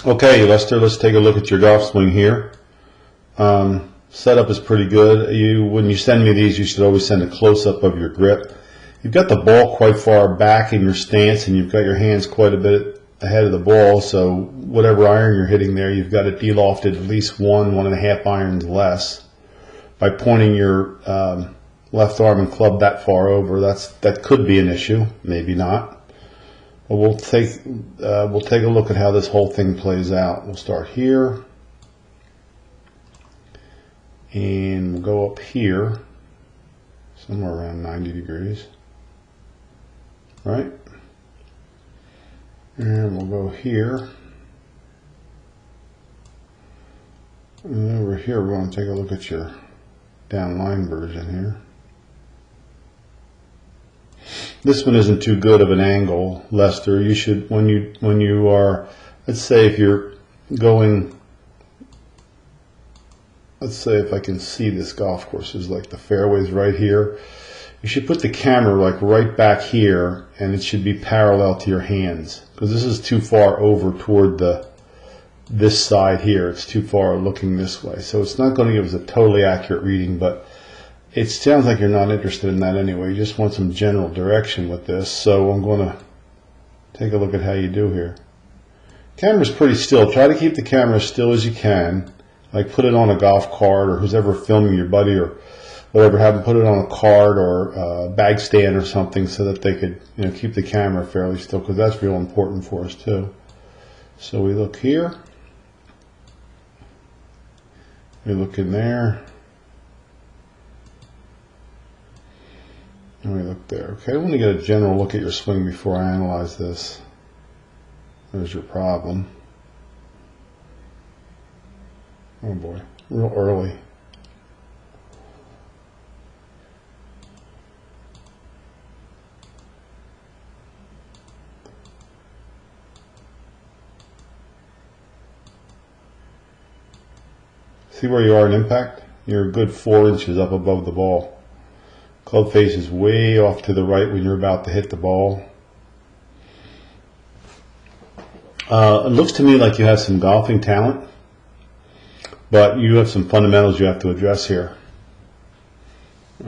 Okay, Lester, let's take a look at your golf swing here. Setup is pretty good. When you send me these, you should always send a close-up of your grip. You've got the ball quite far back in your stance, and you've got your hands quite a bit ahead of the ball, so whatever iron you're hitting there, you've got it de-lofted at least 1.5 irons less. By pointing your left arm and club that far over, that could be an issue, maybe not. But we'll take a look at how this whole thing plays out. We'll start here, and we'll go up here, somewhere around 90 degrees, right? And we'll go here, and over here we're going to take a look at your downline version here. This one isn't too good of an angle, Lester. You should, when you are, let's say if you're going, let's say if I can see this golf course is like the fairways right here, you should put the camera like right back here, and it should be parallel to your hands, because this is too far over toward this side here. It's too far looking this way, so it's not going to give us a totally accurate reading, but it sounds like you're not interested in that anyway. You just want some general direction with this. So I'm going to take a look at how you do here. Camera's pretty still. Try to keep the camera as still as you can. Like put it on a golf cart, or who's ever filming your buddy or whatever, have them put it on a cart or a bag stand or something, so that they could, keep the camera fairly still, because that's real important for us too. So we look here. We look in there. And we look there. Okay, I want to get a general look at your swing before I analyze this. There's your problem. Oh boy, real early. See where you are in impact? You're a good 4 inches up above the ball. Club face is way off to the right when you're about to hit the ball. It looks to me like you have some golfing talent, but you have some fundamentals you have to address here. So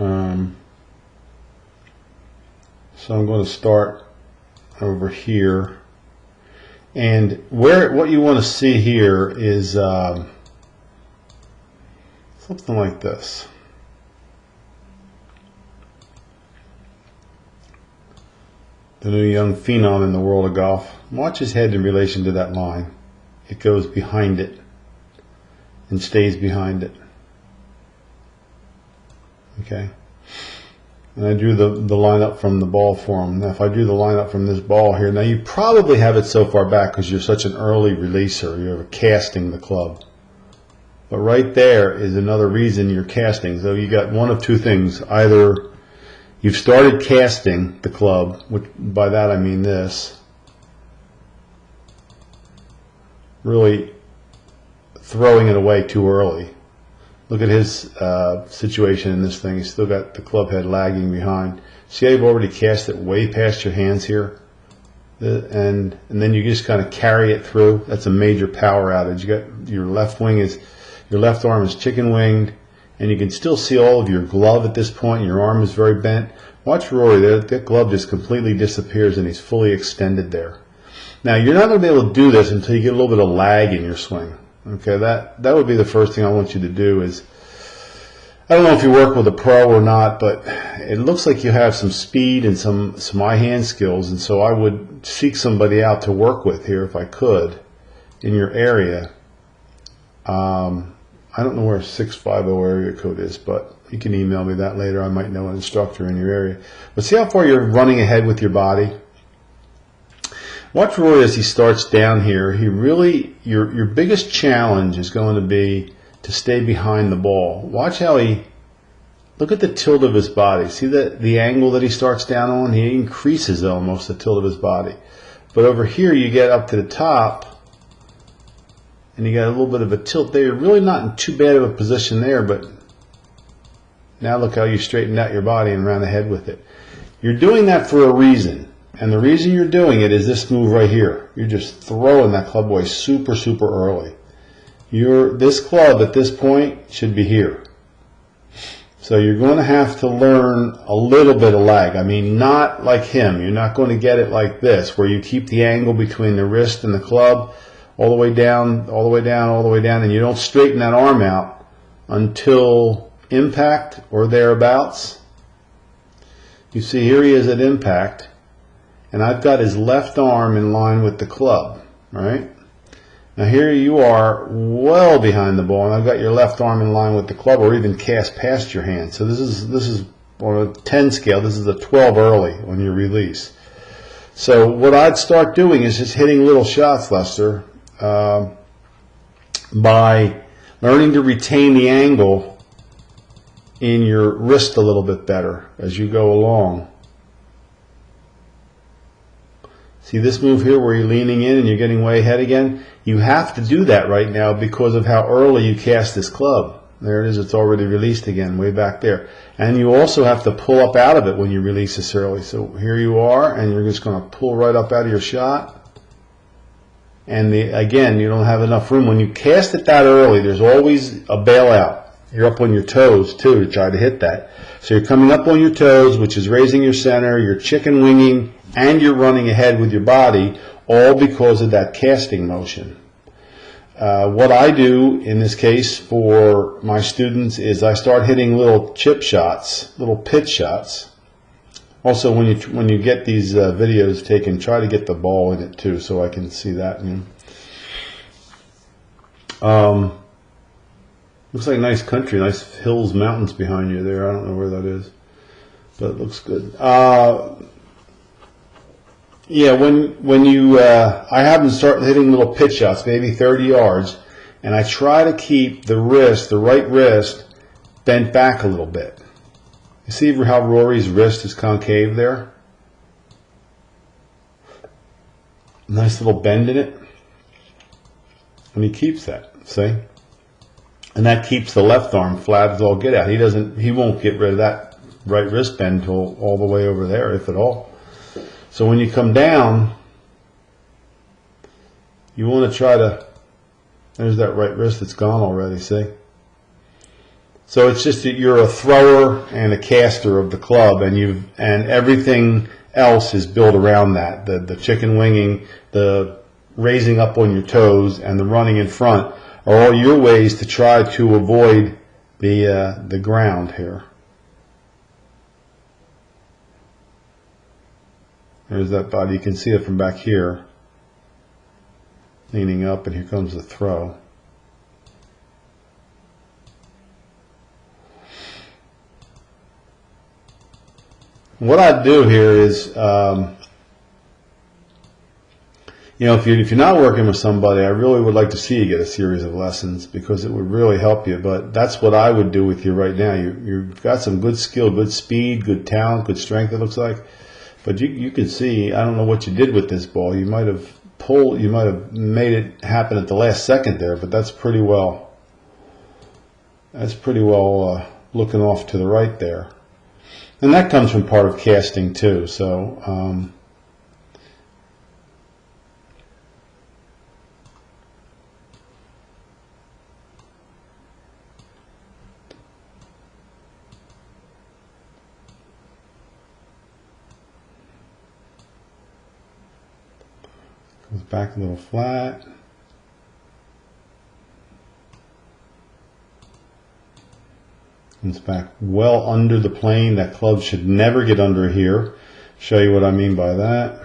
I'm going to start over here, and what you want to see here is something like this. The new young phenom in the world of golf. Watch his head in relation to that line. It goes behind it and stays behind it. Okay. And I drew the line up from the ball for him. Now if I drew the line up from this ball here, now you probably have it so far back because you're such an early releaser. You're casting the club. But right there is another reason you're casting. So you got one of two things. Either you've started casting the club, which by that I mean this, really throwing it away too early. Look at his situation in this thing. He's still got the club head lagging behind. See how you've already cast it way past your hands here? And then you just kind of carry it through. That's a major power outage. You got your left arm is chicken winged, and you can still see all of your glove at this point. Your arm is very bent. Watch Rory there. That glove just completely disappears, and he's fully extended there. Now, you're not going to be able to do this until you get a little bit of lag in your swing. Okay, that would be the first thing I want you to do is, I don't know if you work with a pro or not, but it looks like you have some speed and some eye hand skills, and so I would seek somebody out to work with here if I could in your area. I don't know where 650 area code is, but you can email me that later. I might know an instructor in your area. But see how far you're running ahead with your body? Watch Rory as he starts down here. He really, your biggest challenge is going to be to stay behind the ball. Watch how look at the tilt of his body. See the angle that he starts down on? He increases almost the tilt of his body. But over here you get up to the top, and you got a little bit of a tilt there. You're really not in too bad of a position there, but now look how you straightened out your body and ran ahead with it. You're doing that for a reason. And the reason you're doing it is this move right here. You're just throwing that club away super, super early. This club at this point should be here. So you're going to have to learn a little bit of lag. I mean, not like him. You're not going to get it like this, where you keep the angle between the wrist and the club all the way down, all the way down, all the way down, and you don't straighten that arm out until impact or thereabouts. You see, here he is at impact, and I've got his left arm in line with the club, right? Now here you are well behind the ball, and I've got your left arm in line with the club, or even cast past your hand. So this is on a 10 scale. This is a 12 early on your release. So what I'd start doing is just hitting little shots, Lester, by learning to retain the angle in your wrist a little bit better as you go along. See this move here where you're leaning in and you're getting way ahead again? You have to do that right now because of how early you cast this club. There it is, it's already released again, way back there. And you also have to pull up out of it when you release this early. So here you are, and you're just going to pull right up out of your shot. And again, you don't have enough room. When you cast it that early, there's always a bailout. You're up on your toes, too, to try to hit that. So you're coming up on your toes, which is raising your center, you're chicken winging, and you're running ahead with your body, all because of that casting motion. What I do in this case for my students is I start hitting little chip shots, little pitch shots. Also, when you get these videos taken, try to get the ball in it too, so I can see that. Looks like nice country, nice hills, mountains behind you there. I don't know where that is, but it looks good. Yeah, when you, I have them start hitting little pitch shots, maybe 30 yards, and I try to keep the wrist, the right wrist, bent back a little bit. You see how Rory's wrist is concave there? Nice little bend in it. And he keeps that, see? And that keeps the left arm flat as all get out. He won't get rid of that right wrist bend till all the way over there, if at all. So when you come down, you want to try to, there's that right wrist that's gone already, see? So it's just that you're a thrower and a caster of the club, and everything else is built around that. The chicken winging, the raising up on your toes, and the running in front are all your ways to try to avoid the ground here. There's that body. You can see it from back here, leaning up, and here comes the throw. What I'd do here is, if you're not working with somebody, I really would like to see you get a series of lessons because it would really help you. But that's what I would do with you right now. You've got some good skill, good speed, good talent, good strength, it looks like. But you can see, I don't know what you did with this ball. You might have made it happen at the last second there, but that's pretty well looking off to the right there. And that comes from part of casting too. So goes back a little flat. Comes back well under the plane. That club should never get under here. Show you what I mean by that.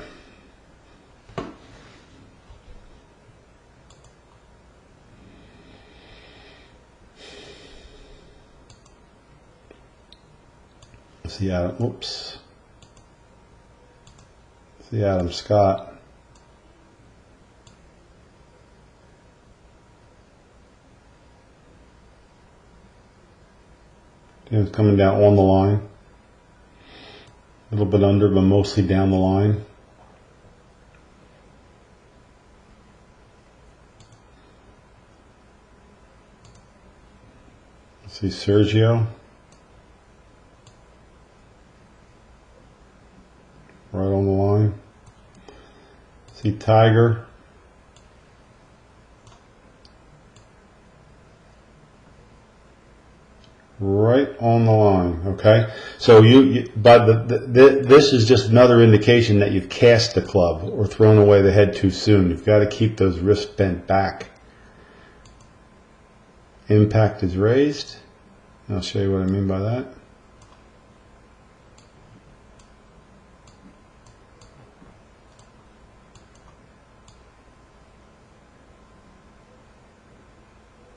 See Adam, oops. See Adam Scott. It's coming down on the line, a little bit under, but mostly down the line. See Sergio, right on the line. Tiger. Right on the line, okay? So but this is just another indication that you've cast the club or thrown away the head too soon. You've got to keep those wrists bent back. Impact is raised. I'll show you what I mean by that.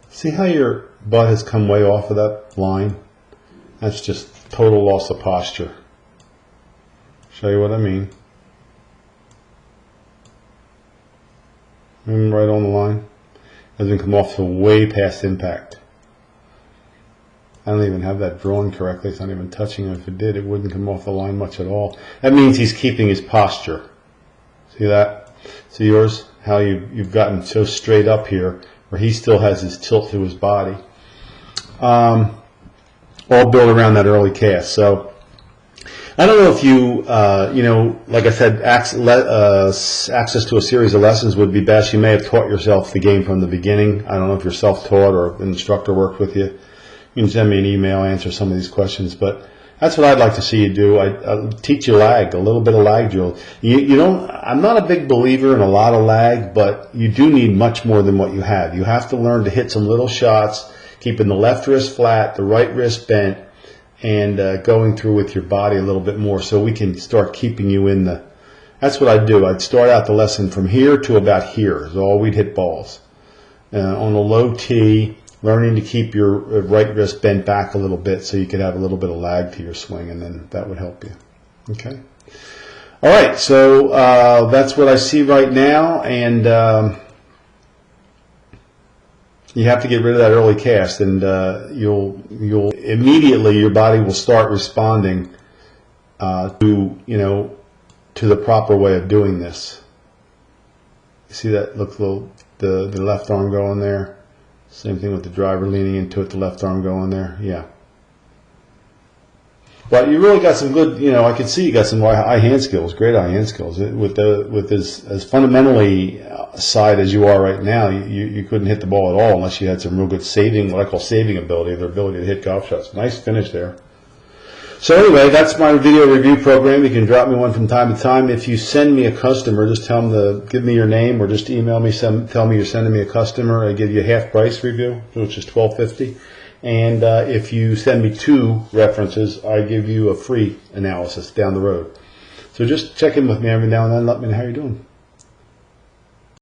See how your butt has come way off of that line? That's just total loss of posture. Show you what I mean. Right on the line. Doesn't come off till way past impact. I don't even have that drawn correctly. It's not even touching it. If it did, it wouldn't come off the line much at all. That means he's keeping his posture. See that? See yours? How you've gotten so straight up here, where he still has his tilt to his body. All built around that early cast. So I don't know if you, like I said, access to a series of lessons would be best. You may have taught yourself the game from the beginning. I don't know if you're self-taught or an instructor worked with you. You can send me an email, answer some of these questions, but that's what I'd like to see you do. I teach you lag, a little bit of lag drill. You don't. I'm not a big believer in a lot of lag, but you do need much more than what you have. You have to learn to hit some little shots, keeping the left wrist flat, the right wrist bent, and going through with your body a little bit more, so we can start keeping you in the. That's what I'd do. I'd start out the lesson from here to about here is all we'd hit balls. On a low tee, learning to keep your right wrist bent back a little bit so you could have a little bit of lag to your swing, and then that would help you. Okay. All right, so that's what I see right now, and you have to get rid of that early cast, and you'll immediately your body will start responding to the proper way of doing this. You see that? Look, the left arm going there. Same thing with the driver leaning into it, the left arm going there. Yeah. But you really got some good, I can see you got some high hand skills, great high hand skills. With as fundamentally side as you are right now, you couldn't hit the ball at all unless you had some real good saving, what I call saving ability, the ability to hit golf shots. Nice finish there. So anyway, that's my video review program. You can drop me one from time to time. If you send me a customer, just tell them to give me your name, or just email me. Tell me you're sending me a customer. I give you a half price review, which is $12.50. And if you send me 2 references, I give you a free analysis down the road. So just check in with me every now and then. Let me know how you're doing.